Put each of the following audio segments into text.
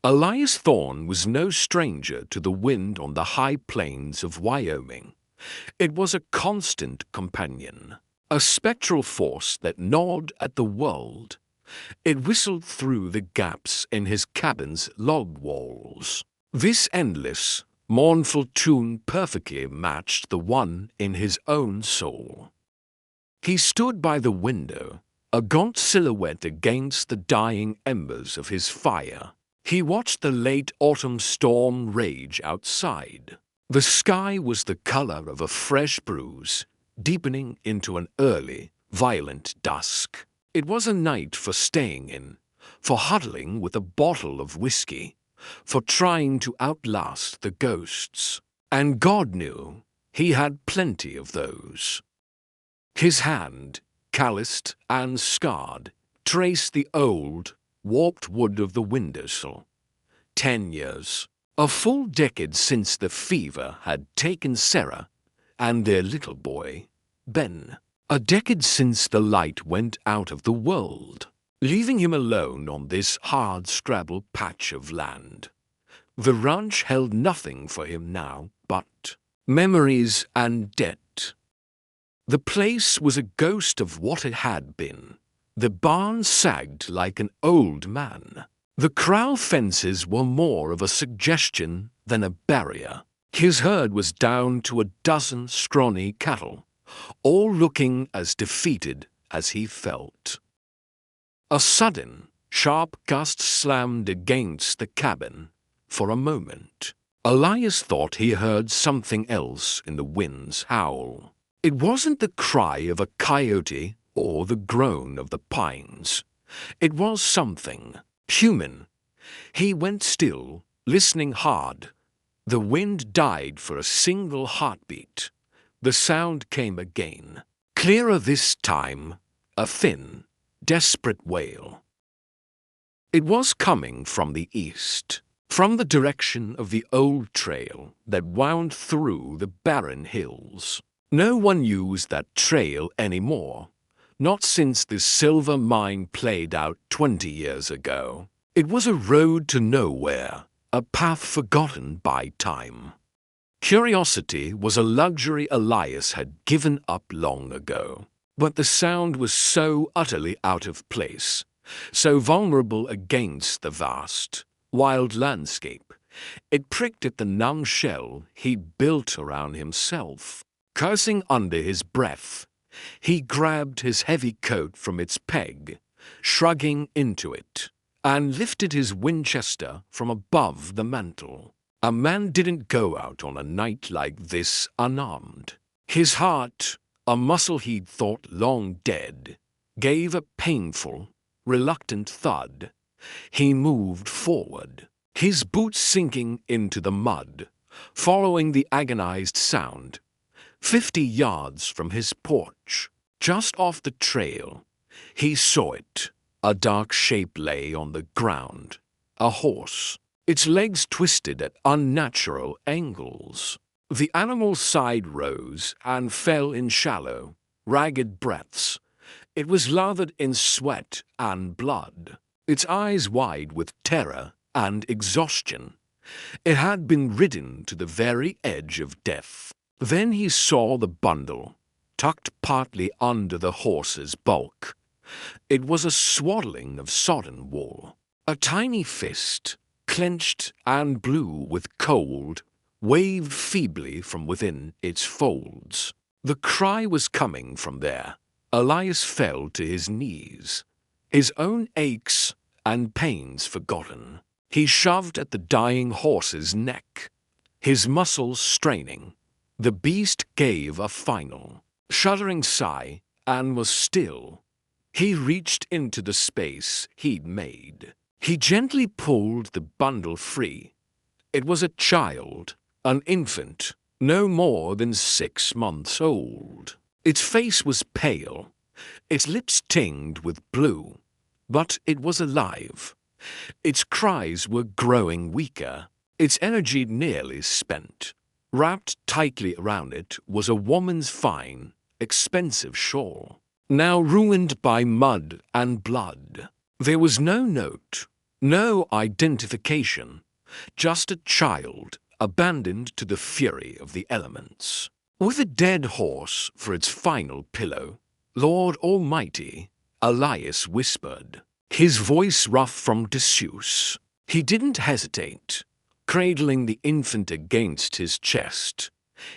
Elias Thorne was no stranger to the wind on the high plains of Wyoming. It was a constant companion, a spectral force that gnawed at the world. It whistled through the gaps in his cabin's log walls. This endless, mournful tune perfectly matched the one in his own soul. He stood by the window, a gaunt silhouette against the dying embers of his fire. He watched the late autumn storm rage outside. The sky was the color of a fresh bruise, deepening into an early, violent dusk. It was a night for staying in, for huddling with a bottle of whiskey, for trying to outlast the ghosts. And God knew he had plenty of those. His hand, calloused and scarred, traced the old, warped wood of the windowsill. 10 years, a full decade since the fever had taken Sarah and their little boy, Ben. A decade since the light went out of the world, leaving him alone on this hard-scrabble patch of land. The ranch held nothing for him now but memories and debt. The place was a ghost of what it had been. The barn sagged like an old man. The corral fences were more of a suggestion than a barrier. His herd was down to a dozen scrawny cattle, all looking as defeated as he felt. A sudden, sharp gust slammed against the cabin. For a moment, Elias thought he heard something else in the wind's howl. It wasn't the cry of a coyote or the groan of the pines. It was something human. He went still, listening hard. The wind died for a single heartbeat. The sound came again, clearer this time, a thin, desperate wail. It was coming from the east, from the direction of the old trail that wound through the barren hills. No one used that trail anymore, not since the silver mine played out 20 years ago. It was a road to nowhere, a path forgotten by time. Curiosity was a luxury Elias had given up long ago, but the sound was so utterly out of place, so vulnerable against the vast, wild landscape. It pricked at the numb shell he built around himself. Cursing under his breath, he grabbed his heavy coat from its peg, shrugging into it, and lifted his Winchester from above the mantel. A man didn't go out on a night like this unarmed. His heart, a muscle he'd thought long dead, gave a painful, reluctant thud. He moved forward, his boots sinking into the mud, following the agonized sound. 50 yards from his porch, just off the trail, he saw it. A dark shape lay on the ground, a horse, its legs twisted at unnatural angles. The animal's side rose and fell in shallow, ragged breaths. It was lathered in sweat and blood, its eyes wide with terror and exhaustion. It had been ridden to the very edge of death. Then he saw the bundle, tucked partly under the horse's bulk. It was a swaddling of sodden wool. A tiny fist, clenched and blue with cold, waved feebly from within its folds. The cry was coming from there. Elias fell to his knees, his own aches and pains forgotten. He shoved at the dying horse's neck, his muscles straining. The beast gave a final, shuddering sigh and was still. He reached into the space he'd made. He gently pulled the bundle free. It was a child, an infant, no more than 6 months old. Its face was pale, its lips tinged with blue, but it was alive. Its cries were growing weaker, its energy nearly spent. Wrapped tightly around it was a woman's fine, expensive shawl, now ruined by mud and blood. There was no note, No identification, just a child abandoned to the fury of the elements. With a dead horse for its final pillow, Lord Almighty, Elias whispered, his voice rough from disuse. He didn't hesitate. Cradling the infant against his chest,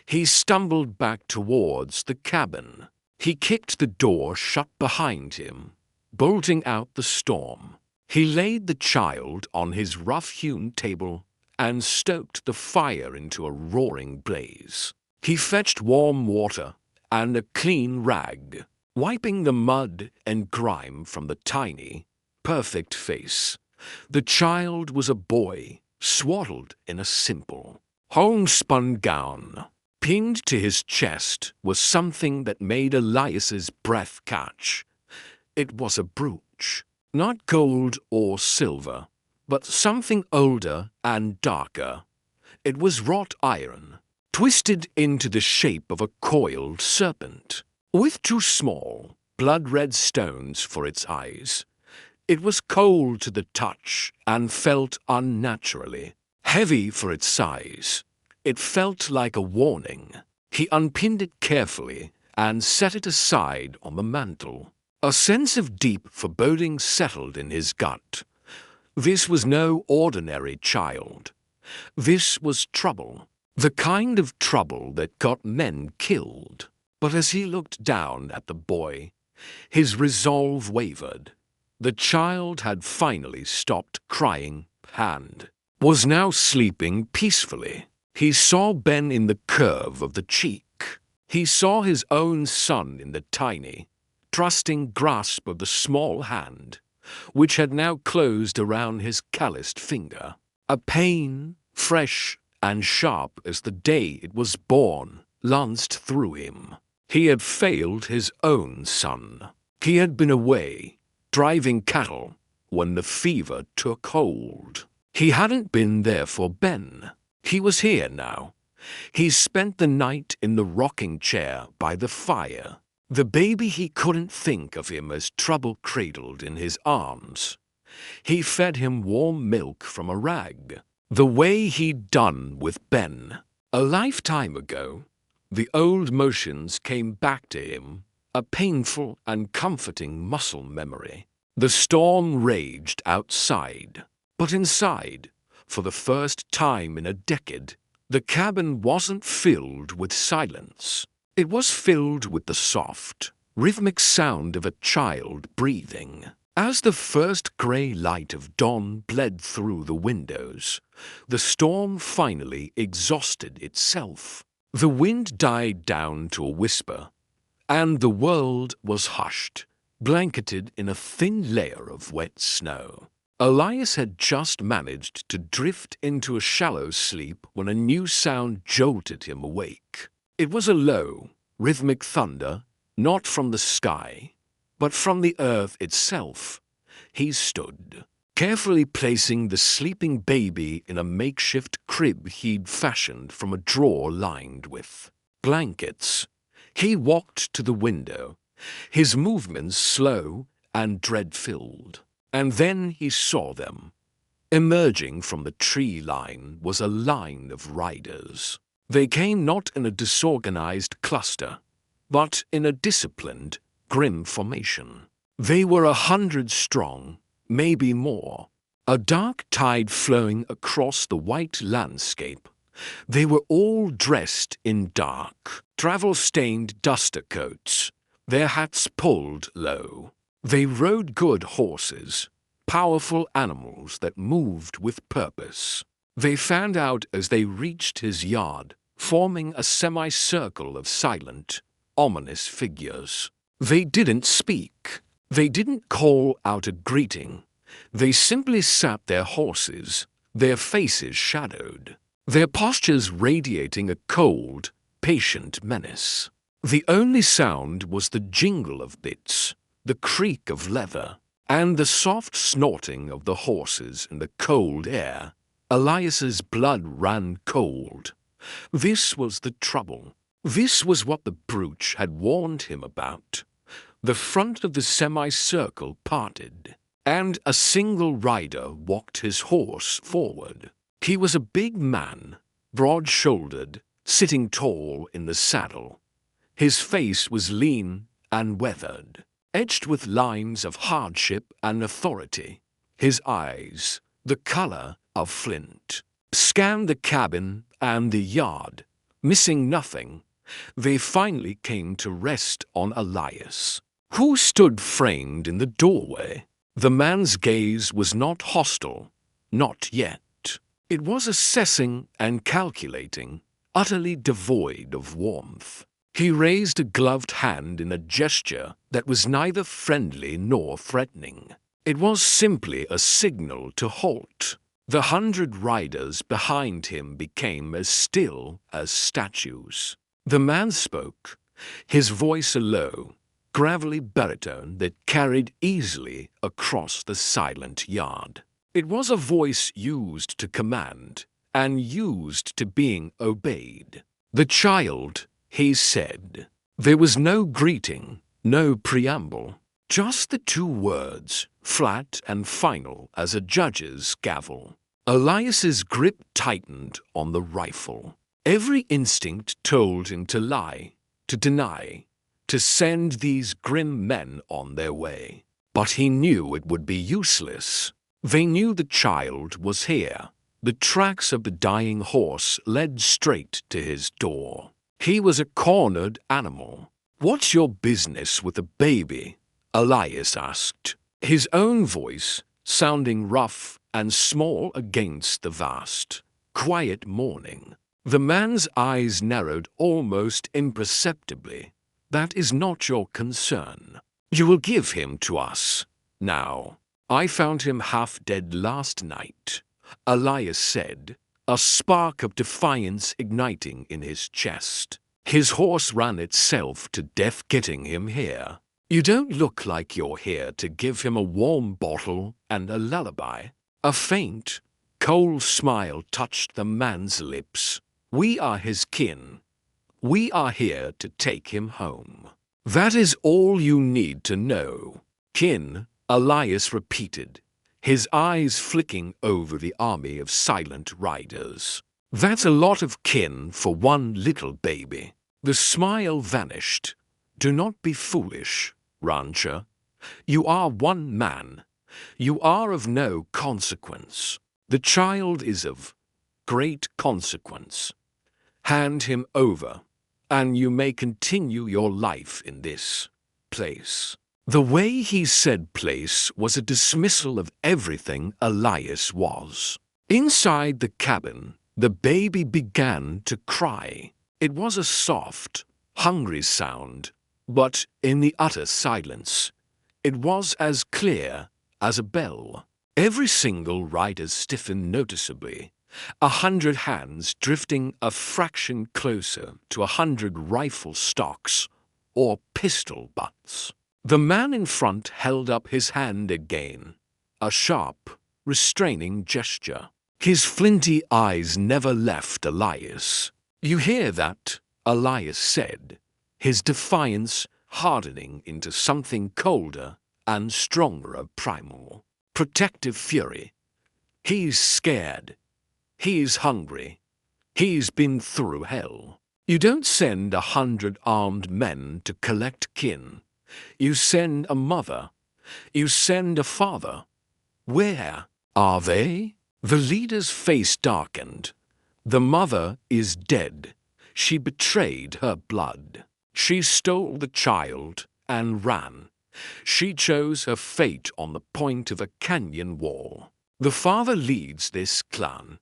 he stumbled back towards the cabin. He kicked the door shut behind him, bolting out the storm. He laid the child on his rough-hewn table and stoked the fire into a roaring blaze. He fetched warm water and a clean rag, wiping the mud and grime from the tiny, perfect face. The child was a boy, swaddled in a simple, homespun gown. Pinned to his chest was something that made Elias's breath catch. It was a brooch, not gold or silver, but something older and darker. It was wrought iron, twisted into the shape of a coiled serpent, with two small, blood-red stones for its eyes. It was cold to the touch and felt unnaturally heavy for its size. It felt like a warning. He unpinned it carefully and set it aside on the mantel. A sense of deep foreboding settled in his gut. This was no ordinary child. This was trouble, the kind of trouble that got men killed. But as he looked down at the boy, his resolve wavered. The child had finally stopped crying and was now sleeping peacefully. He saw Ben in the curve of the cheek. He saw his own son in the tiny, trusting grasp of the small hand, which had now closed around his calloused finger. A pain, fresh and sharp as the day it was born, lanced through him. He had failed his own son. He had been away, driving cattle, when the fever took hold. He hadn't been there for Ben. He was here now. He spent the night in the rocking chair by the fire. The baby, he couldn't think of him as trouble cradled in his arms. He fed him warm milk from a rag, the way he'd done with Ben. A lifetime ago, the old motions came back to him, a painful and comforting muscle memory. The storm raged outside, but inside, for the first time in a decade, the cabin wasn't filled with silence. It was filled with the soft, rhythmic sound of a child breathing. As the first grey light of dawn bled through the windows, the storm finally exhausted itself. The wind died down to a whisper, and the world was hushed, blanketed in a thin layer of wet snow. Elias had just managed to drift into a shallow sleep when a new sound jolted him awake. It was a low, rhythmic thunder, not from the sky, but from the earth itself. He stood, carefully placing the sleeping baby in a makeshift crib he'd fashioned from a drawer lined with blankets. He walked to the window, his movements slow and dread-filled. And then he saw them. Emerging from the tree line was a line of riders. They came not in a disorganized cluster, but in a disciplined, grim formation. They were 100 strong, maybe more, a dark tide flowing across the white landscape. They were all dressed in dark, travel-stained duster coats, their hats pulled low. They rode good horses, powerful animals that moved with purpose. They fanned out as they reached his yard, forming a semicircle of silent, ominous figures. They didn't speak. They didn't call out a greeting. They simply sat their horses, their faces shadowed, their postures radiating a cold, patient menace. The only sound was the jingle of bits, the creak of leather, and the soft snorting of the horses in the cold air. Elias's blood ran cold. This was the trouble. This was what the brooch had warned him about. The front of the semicircle parted, and a single rider walked his horse forward. He was a big man, broad-shouldered, sitting tall in the saddle. His face was lean and weathered, etched with lines of hardship and authority. His eyes, the color of flint, scanned the cabin and the yard, missing nothing. They finally came to rest on Elias, who stood framed in the doorway. The man's gaze was not hostile, not yet. It was assessing and calculating, utterly devoid of warmth. He raised a gloved hand in a gesture that was neither friendly nor threatening. It was simply a signal to halt. The 100 riders behind him became as still as statues. The man spoke, his voice a low, gravelly baritone that carried easily across the silent yard. It was a voice used to command and used to being obeyed. "The child," he said. There was no greeting, no preamble, just the 2 words, flat and final as a judge's gavel. Elias's grip tightened on the rifle. Every instinct told him to lie, to deny, to send these grim men on their way. But he knew it would be useless. They knew the child was here. The tracks of the dying horse led straight to his door. He was a cornered animal. "What's your business with a baby?" Elias asked, his own voice sounding rough and small against the vast, quiet morning. The man's eyes narrowed almost imperceptibly. "That is not your concern. You will give him to us. Now, I found him half dead last night," Elias said, a spark of defiance igniting in his chest. "His horse ran itself to death getting him here. You don't look like you're here to give him a warm bottle and a lullaby." A faint, cold smile touched the man's lips. "We are his kin. We are here to take him home. That is all you need to know." "Kin," Elias repeated, his eyes flicking over the army of silent riders. "That's a lot of kin for one little baby." The smile vanished. "Do not be foolish, rancher. You are one man. You are of no consequence. The child is of great consequence. Hand him over, and you may continue your life in this place." The way he said place was a dismissal of everything Elias was. Inside the cabin, the baby began to cry. It was a soft, hungry sound, but in the utter silence, it was as clear as a bell. Every single rider stiffened noticeably, 100 hands drifting a fraction closer to 100 rifle stocks or pistol butts. The man in front held up his hand again, a sharp, restraining gesture. His flinty eyes never left Elias. "You hear that?" Elias said, his defiance hardening into something colder and stronger primal. Protective fury. He's scared. He's hungry. He's been through hell. You don't send 100 armed men to collect kin. You send a mother. You send a father. Where are they? The leader's face darkened. The mother is dead. She betrayed her blood. She stole the child and ran. She chose her fate on the point of a canyon wall. The father leads this clan,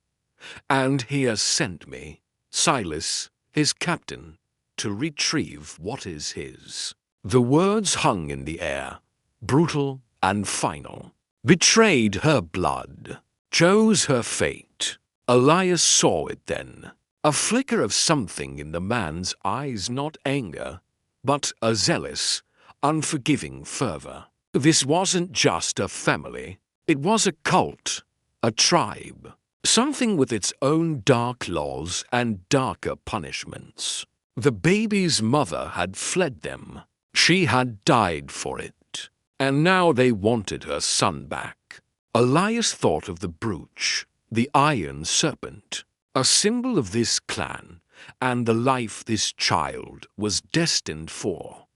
and he has sent me, Silas, his captain, to retrieve what is his. The words hung in the air, brutal and final. Betrayed her blood, chose her fate. Elias saw it then. A flicker of something in the man's eyes, not anger, but a zealous, unforgiving fervor. This wasn't just a family. It was a cult, a tribe, something with its own dark laws and darker punishments. The baby's mother had fled them. She had died for it. and now they wanted her son back. Elias thought of the brooch, the iron serpent, a symbol of this clan and the life this child was destined for.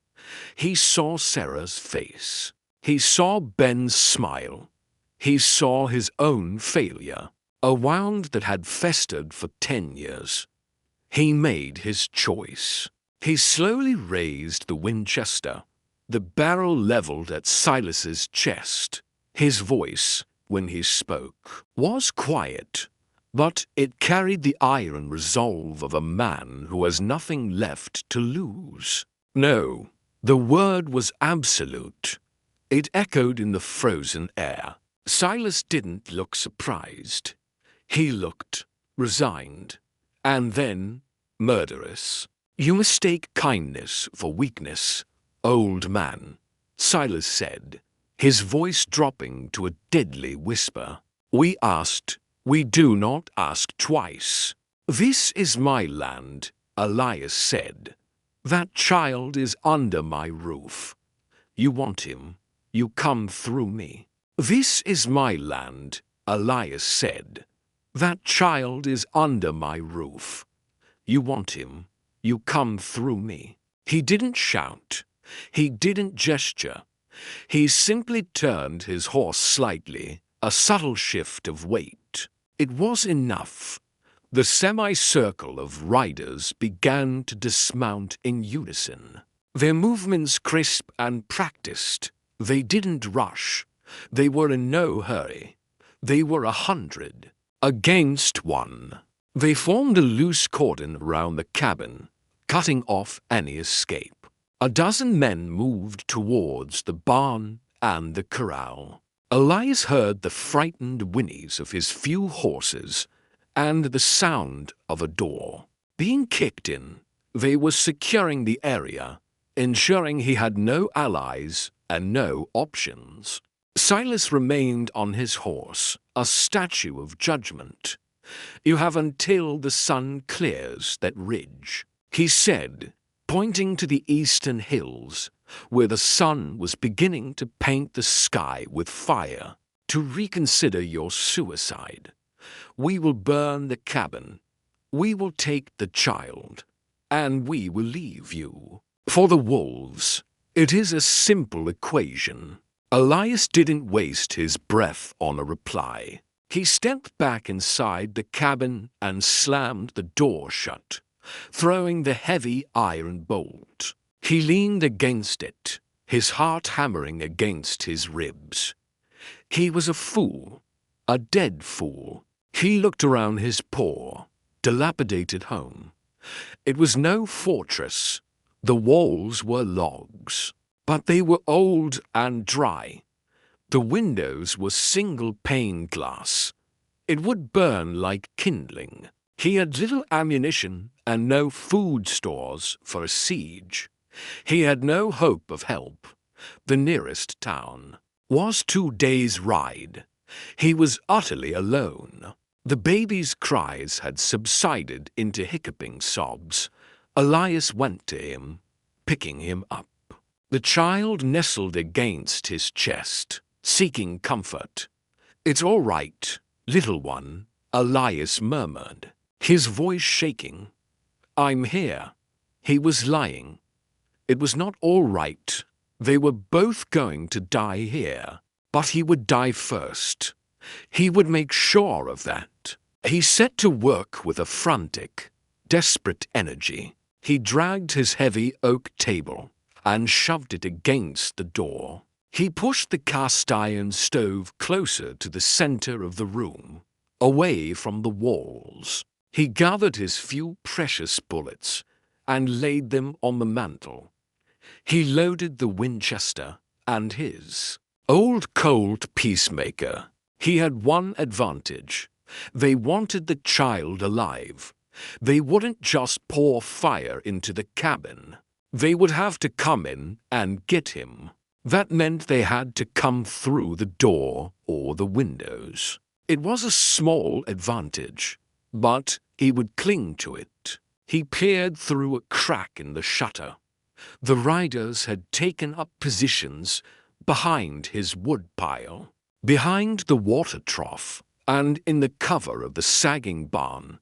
He saw Sarah's face. He saw Ben's smile. He saw his own failure, a wound that had festered for 10 years. He made his choice. He slowly raised the Winchester, the barrel leveled at Silas's chest. His voice, when he spoke, was quiet, but it carried the iron resolve of a man who has nothing left to lose. No, the word was absolute. It echoed in the frozen air. Silas didn't look surprised. He looked resigned, and then murderous. "You mistake kindness for weakness, old man," Silas said, his voice dropping to a deadly whisper. We do not ask twice." "This is my land," Elias said. "That child is under my roof. You want him, you come through me." "This is my land," Elias said. "That child is under my roof. You want him, you come through me." He didn't shout. He didn't gesture. He simply turned his horse slightly, a subtle shift of weight. It was enough. The semicircle of riders began to dismount in unison. Their movements crisp and practiced. They didn't rush. They were in no hurry. They were 100 against 1. They formed a loose cordon around the cabin, cutting off any escape. A dozen men moved towards the barn and the corral. Elias heard the frightened whinnies of his few horses and the sound of a door being kicked in. They were securing the area, ensuring he had no allies and no options. Silas remained on his horse, a statue of judgment. "You have until the sun clears that ridge," he said, pointing to the eastern hills, where the sun was beginning to paint the sky with fire, "to reconsider your suicide. We will burn the cabin. We will take the child, and we will leave you. For the wolves, it is a simple equation." Elias didn't waste his breath on a reply. He stepped back inside the cabin and slammed the door shut, throwing the heavy iron bolt. He leaned against it, his heart hammering against his ribs. He was a fool, a dead fool. He looked around his poor, dilapidated home. It was no fortress. The walls were logs, but they were old and dry. The windows were single-pane glass. It would burn like kindling. He had little ammunition and no food stores for a siege. He had no hope of help. The nearest town was 2 days' ride. He was utterly alone. The baby's cries had subsided into hiccuping sobs. Elias went to him, picking him up. The child nestled against his chest, seeking comfort. "It's all right, little one," Elias murmured, his voice shaking. "I'm here." He was lying. It was not all right. They were both going to die here, but he would die first. He would make sure of that. He set to work with a frantic, desperate energy. He dragged his heavy oak table and shoved it against the door. He pushed the cast-iron stove closer to the center of the room, away from the walls. He gathered his few precious bullets and laid them on the mantel. He loaded the Winchester and his old cold peacemaker. He had one advantage. They wanted the child alive. They wouldn't just pour fire into the cabin. They would have to come in and get him. That meant they had to come through the door or the windows. It was a small advantage, but he would cling to it. He peered through a crack in the shutter. The riders had taken up positions, behind his woodpile, behind the water trough, and in the cover of the sagging barn.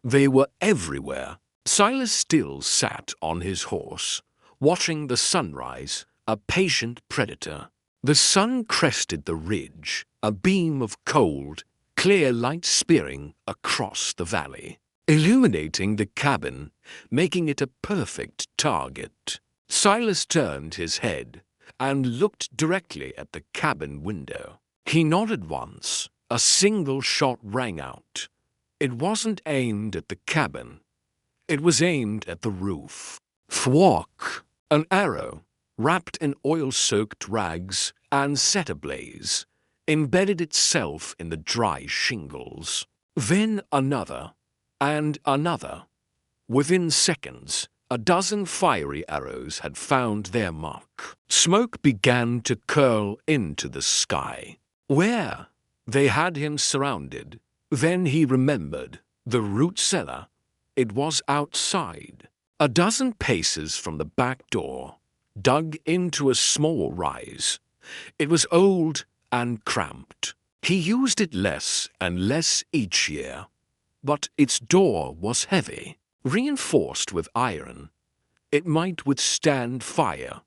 They were everywhere. Silas still sat on his horse, watching the sunrise, a patient predator. The sun crested the ridge, a beam of cold, clear light spearing across the valley, illuminating the cabin, making it a perfect target. Silas turned his head and looked directly at the cabin window. He nodded once. A single shot rang out. It wasn't aimed at the cabin. It was aimed at the roof. Thwack! An arrow, wrapped in oil-soaked rags and set ablaze, embedded itself in the dry shingles. Then another, and another. Within seconds, a dozen fiery arrows had found their mark. Smoke began to curl into the sky. Where? They had him surrounded. Then he remembered. The root cellar. It was outside. A dozen paces from the back door, dug into a small rise. It was old and cramped. He used it less and less each year. But its door was heavy, reinforced with iron. It might withstand fire.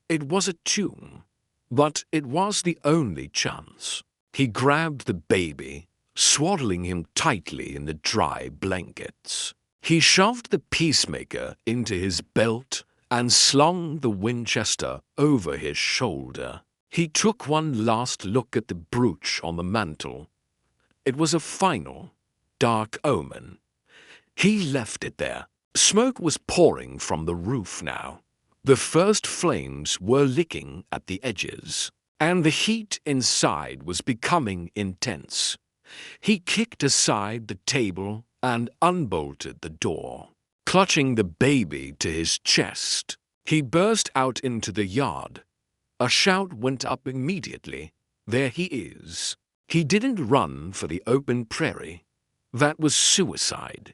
It was a tomb, but it was the only chance. He grabbed the baby, swaddling him tightly in the dry blankets. He shoved the peacemaker into his belt and slung the Winchester over his shoulder. He took one last look at the brooch on the mantel. It was a final, dark omen. He left it there. Smoke was pouring from the roof now. The first flames were licking at the edges, and the heat inside was becoming intense. He kicked aside the table and unbolted the door. Clutching the baby to his chest, he burst out into the yard. A shout went up immediately. There he is. He didn't run for the open prairie. That was suicide.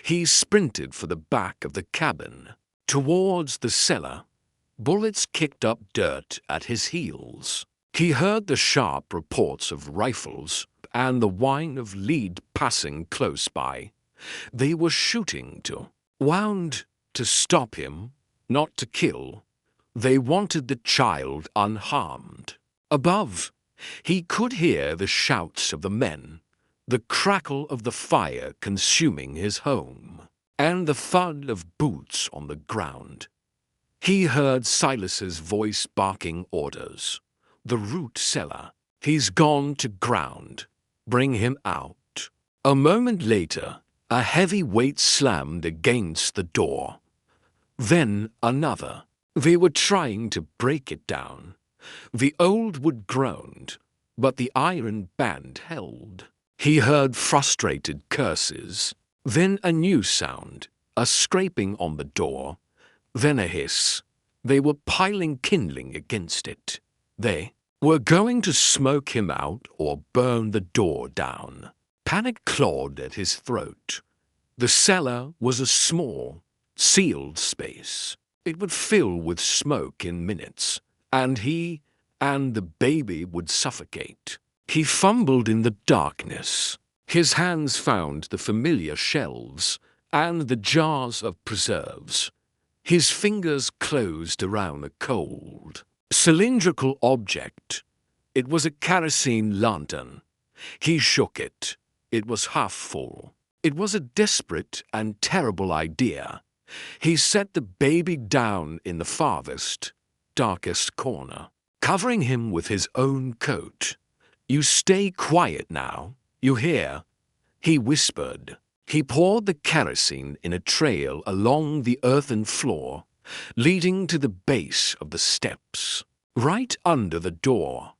He sprinted for the back of the cabin, towards the cellar. Bullets kicked up dirt at his heels. He heard the sharp reports of rifles and the whine of lead passing close by. They were shooting to, wound to stop him, not to kill. They wanted the child unharmed. Above, he could hear the shouts of the men, the crackle of the fire consuming his home, and the thud of boots on the ground. He heard Silas's voice barking orders. The root cellar. He's gone to ground. Bring him out. A moment later, a heavy weight slammed against the door. Then another. They were trying to break it down. The old wood groaned, but the iron band held. He heard frustrated curses. Then a new sound, a scraping on the door. Then a hiss. They were piling kindling against it. They were going to smoke him out or burn the door down. Panic clawed at his throat. The cellar was a small, sealed space. It would fill with smoke in minutes, and he and the baby would suffocate. He fumbled in the darkness. His hands found the familiar shelves and the jars of preserves. His fingers closed around a cold, cylindrical object. It was a kerosene lantern. He shook it. It was half full. It was a desperate and terrible idea. He set the baby down in the farthest, darkest corner, covering him with his own coat. "You stay quiet now, you hear?" he whispered. He poured the kerosene in a trail along the earthen floor, leading to the base of the steps. Right under the door,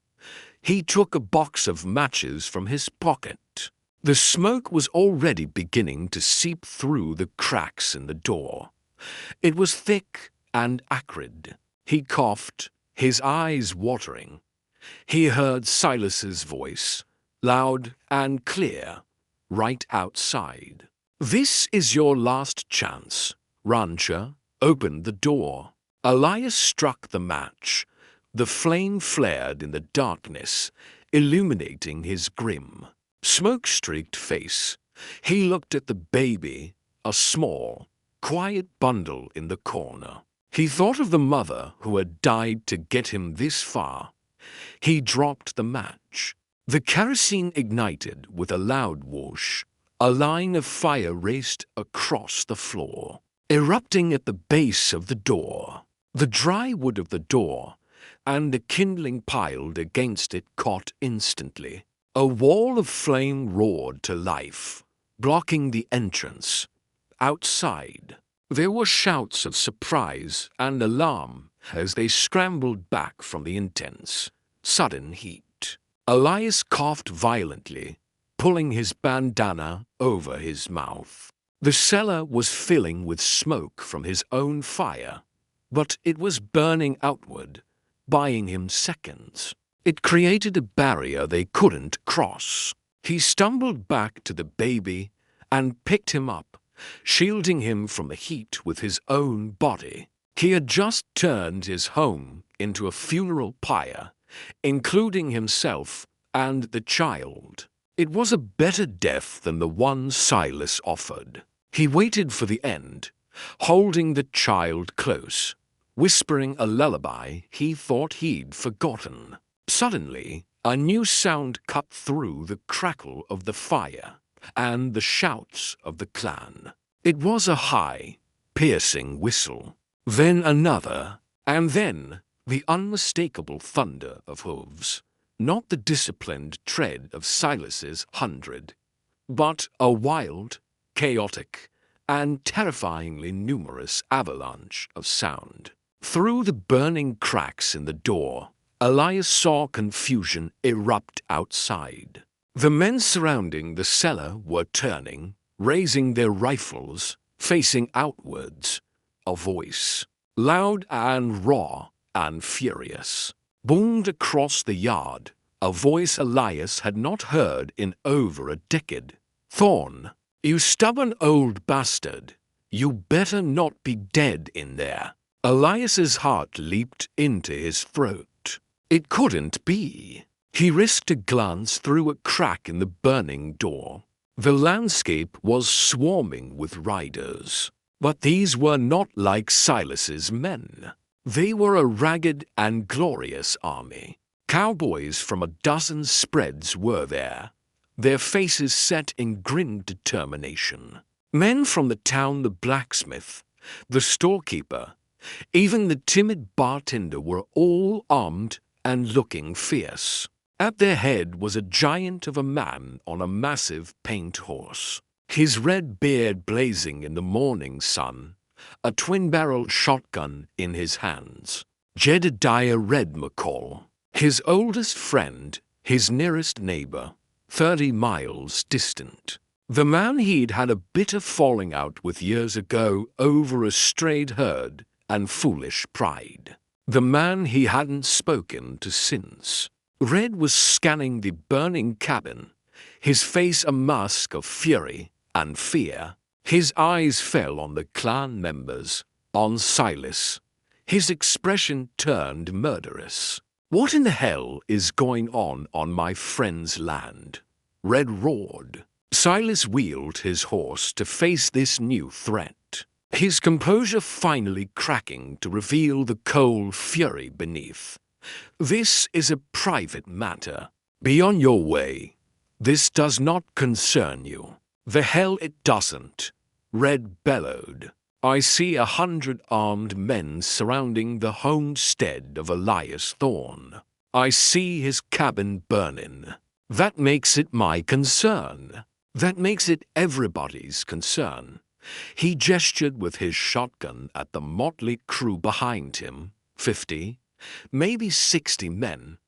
he took a box of matches from his pocket. The smoke was already beginning to seep through the cracks in the door. It was thick and acrid. He coughed, his eyes watering. He heard Silas's voice, loud and clear, right outside. "This is your last chance." Rancher opened the door. Elias struck the match. The flame flared in the darkness, illuminating his grim, smoke-streaked face. He looked at the baby, a small, quiet bundle in the corner. He thought of the mother who had died to get him this far. He dropped the match. The kerosene ignited with a loud whoosh. A line of fire raced across the floor, erupting at the base of the door. The dry wood of the door and the kindling piled against it caught instantly. A wall of flame roared to life, blocking the entrance. Outside, there were shouts of surprise and alarm as they scrambled back from the intense, sudden heat. Elias coughed violently, pulling his bandana over his mouth. The cellar was filling with smoke from his own fire, but it was burning outward, buying him seconds. It created a barrier they couldn't cross. He stumbled back to the baby and picked him up, shielding him from the heat with his own body. He had just turned his home into a funeral pyre, including himself and the child. It was a better death than the one Silas offered. He waited for the end, holding the child close, whispering a lullaby he thought he'd forgotten. Suddenly, a new sound cut through the crackle of the fire and the shouts of the clan. It was a high, piercing whistle, then another, and then the unmistakable thunder of hooves. Not the disciplined tread of Silas's 100, but a wild, chaotic, and terrifyingly numerous avalanche of sound. Through the burning cracks in the door, Elias saw confusion erupt outside. The men surrounding the cellar were turning, raising their rifles, facing outwards. A voice, loud and raw and furious, boomed across the yard, a voice Elias had not heard in over a decade. "Thorne, you stubborn old bastard, you better not be dead in there." Elias's heart leaped into his throat. It couldn't be. He risked a glance through a crack in the burning door. The landscape was swarming with riders, but these were not like Silas's men. They were a ragged and glorious army. Cowboys from a dozen spreads were there, their faces set in grim determination. Men from the town, the blacksmith, the storekeeper, even the timid bartender were all armed and looking fierce. At their head was a giant of a man on a massive paint horse, his red beard blazing in the morning sun, a twin-barreled shotgun in his hands. Jedediah Red McCall, his oldest friend, his nearest neighbor, 30 miles distant. The man he'd had a bitter falling out with years ago over a strayed herd and foolish pride. The man he hadn't spoken to since. Red was scanning the burning cabin, his face a mask of fury and fear. His eyes fell on the clan members, on Silas. His expression turned murderous. "What in the hell is going on my friend's land?" Red roared. Silas wheeled his horse to face this new threat, his composure finally cracking to reveal the cold fury beneath. "This is a private matter. Be on your way. This does not concern you." "The hell it doesn't," Red bellowed. "I see 100 armed men surrounding the homestead of Elias Thorne. I see his cabin burning. That makes it my concern. That makes it everybody's concern." He gestured with his shotgun at the motley crew behind him, 50, maybe 60 men,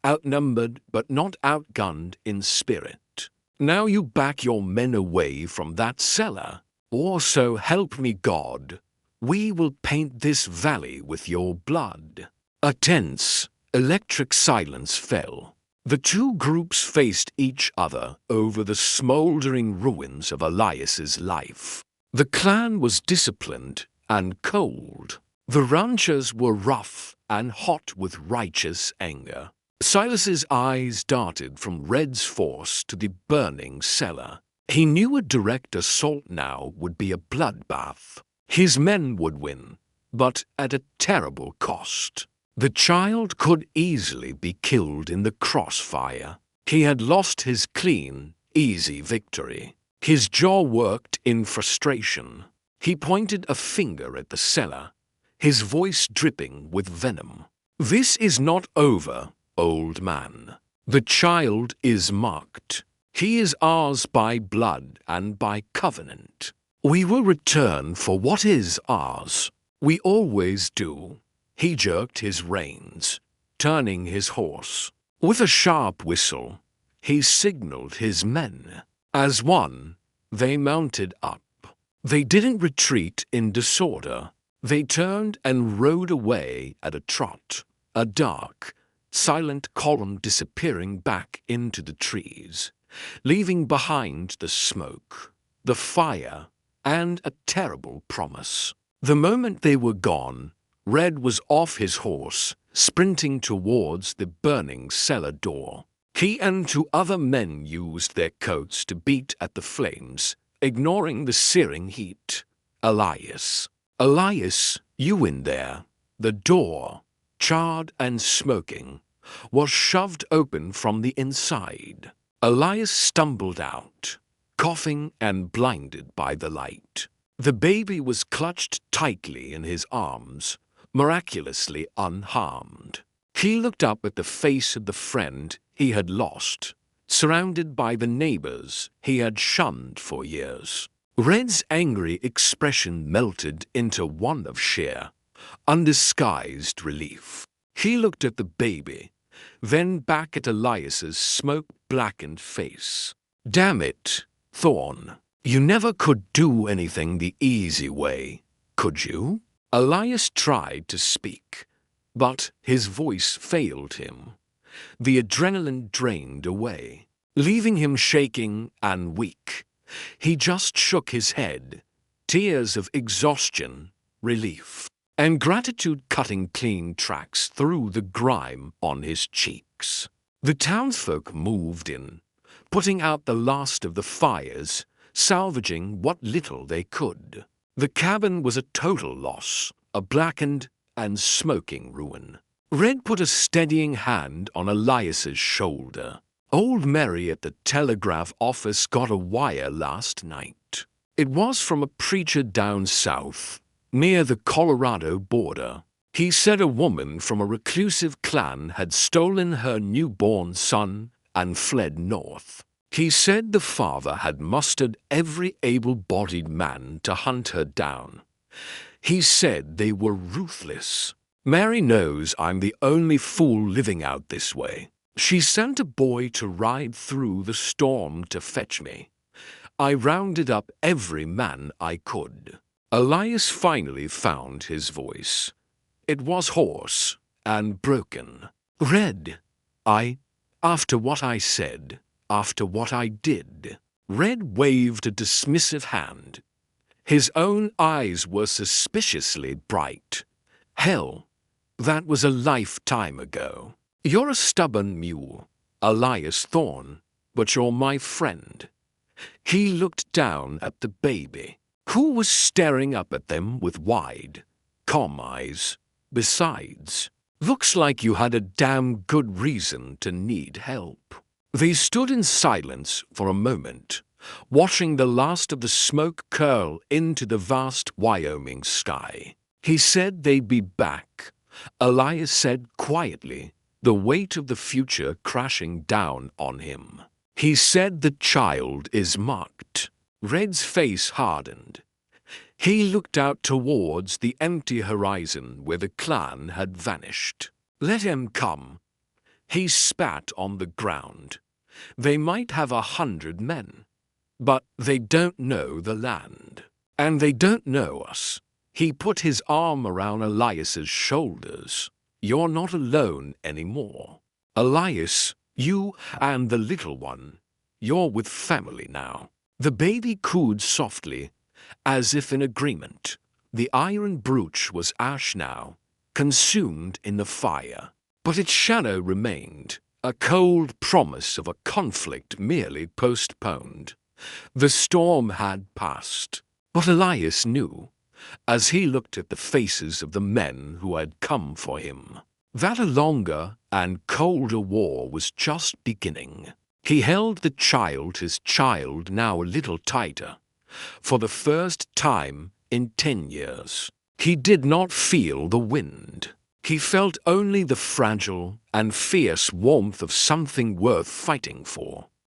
outnumbered but not outgunned in spirit. "Now you back your men away from that cellar, or so help me God, we will paint this valley with your blood." A tense, electric silence fell. The two groups faced each other over the smoldering ruins of Elias's life. The clan was disciplined and cold. The ranchers were rough and hot with righteous anger. Silas's eyes darted from Red's force to the burning cellar. He knew a direct assault now would be a bloodbath. His men would win, but at a terrible cost. The child could easily be killed in the crossfire. He had lost his clean, easy victory. His jaw worked in frustration. He pointed a finger at the cellar, his voice dripping with venom. "This is not over, old man. The child is marked. He is ours by blood and by covenant. We will return for what is ours. We always do." He jerked his reins, turning his horse. With a sharp whistle, he signaled his men. As one, they mounted up. They didn't retreat in disorder. They turned and rode away at a trot, a dark, silent column disappearing back into the trees, leaving behind the smoke, the fire, and a terrible promise. The moment they were gone, Red was off his horse, sprinting towards the burning cellar door. He and two other men used their coats to beat at the flames, ignoring the searing heat. Elias, you in there. The door, charred and smoking, was shoved open from the inside. Elias stumbled out, coughing and blinded by the light. The baby was clutched tightly in his arms, miraculously unharmed. He looked up at the face of the friend he had lost, surrounded by the neighbors he had shunned for years. Red's angry expression melted into one of sheer, undisguised relief. He looked at the baby, then back at Elias's smoke-blackened face. "Damn it, Thorne. You never could do anything the easy way, could you?" Elias tried to speak, but his voice failed him. The adrenaline drained away, leaving him shaking and weak. He just shook his head, tears of exhaustion, relief, and gratitude cutting clean tracks through the grime on his cheeks. The townsfolk moved in, putting out the last of the fires, salvaging what little they could. The cabin was a total loss, a blackened and smoking ruin. Red put a steadying hand on Elias's shoulder. "Old Mary at the telegraph office got a wire last night. It was from a preacher down south, near the Colorado border. He said a woman from a reclusive clan had stolen her newborn son and fled north. He said the father had mustered every able-bodied man to hunt her down. He said they were ruthless. Mary knows I'm the only fool living out this way. She sent a boy to ride through the storm to fetch me. I rounded up every man I could." Elias finally found his voice. It was hoarse and broken. "Red, after what I said, after what I did." Red waved a dismissive hand. His own eyes were suspiciously bright. "Hell, that was a lifetime ago. You're a stubborn mule, Elias Thorne, but you're my friend." He looked down at the baby, who was staring up at them with wide, calm eyes. "Besides, looks like you had a damn good reason to need help." They stood in silence for a moment, watching the last of the smoke curl into the vast Wyoming sky. He said they'd be back. Elias said quietly, the weight of the future crashing down on him. He said the child is marked. Red's face hardened. He looked out towards the empty horizon where the clan had vanished. "Let him come." He spat on the ground. "They might have 100 men, but they don't know the land. And they don't know us." He put his arm around Elias's shoulders. "You're not alone anymore. Elias, you and the little one, you're with family now." The baby cooed softly, as if in agreement, The iron brooch was ash now, consumed in the fire. But its shadow remained, a cold promise of a conflict merely postponed. The storm had passed, but Elias knew, as he looked at the faces of the men who had come for him, that a longer and colder war was just beginning. He held the child, his child, now a little tighter. For the first time in 10 years, he did not feel the wind. He felt only the fragile and fierce warmth of something worth fighting for.